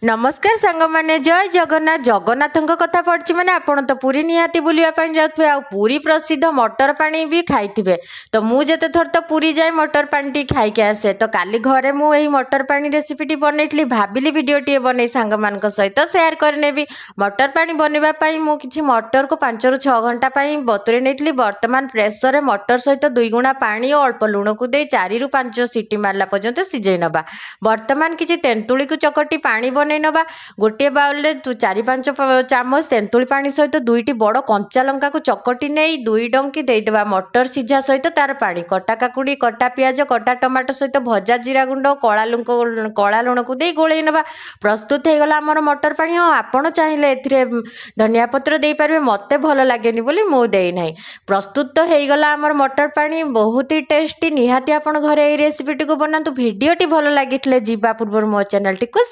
नमस्कार सांग माने जय जगन्नाथ जगन्नाथ कथा पढ़ी मैंने आपड़ तो पुरी निहाती बुलापी जाते आ पुरी प्रसिद्ध मटर पानी भी खाई तो मुझे थर तो पुरी जाए मटर पानी टी खाई आसे तो काली घरे मुझे मटर पानी रेसिपी बनई भाविली भिडियो टे बन सांग मान सहित सेयार करनेबी मटर पानी बनवाई मुझे मटर को 5 ରୁ 6 घंटा बतुरे नहीं बर्तमान प्रेसर मटर सहित 2 गुणा पानी और अल्प लुण को दे 4 ରୁ 5 सीटी मारला पर्यंत सिझे नवा बर्तमान किसी तेंतुली को चकटी पानी बनई नवा गोटे बाउल 4-5 चामच तेंतुली पानी सहित 2टी बड़ कंचा लंका को चकटी नहीं 2 डंकी देदेवा मटर सिझा सहित तार पानी कटा काकुड़ी कटा पियाज कटा टमाटो सहित भजा जीरा गुंड कला लुण को दे गोल नवा प्रस्तुत हो गला आमर मटर पानी। हाँ आपड़ चाहिए धनिया पत्र दे पारे मत भल लगे बोली मु देना प्रस्तुत तो हो गला आमर मटर पानी बहुत ही टेस्टी निहाती आप घरे रेसिपी को बनातु भिडियोटी भल लगी जावा पूर्व मो चैनल टी को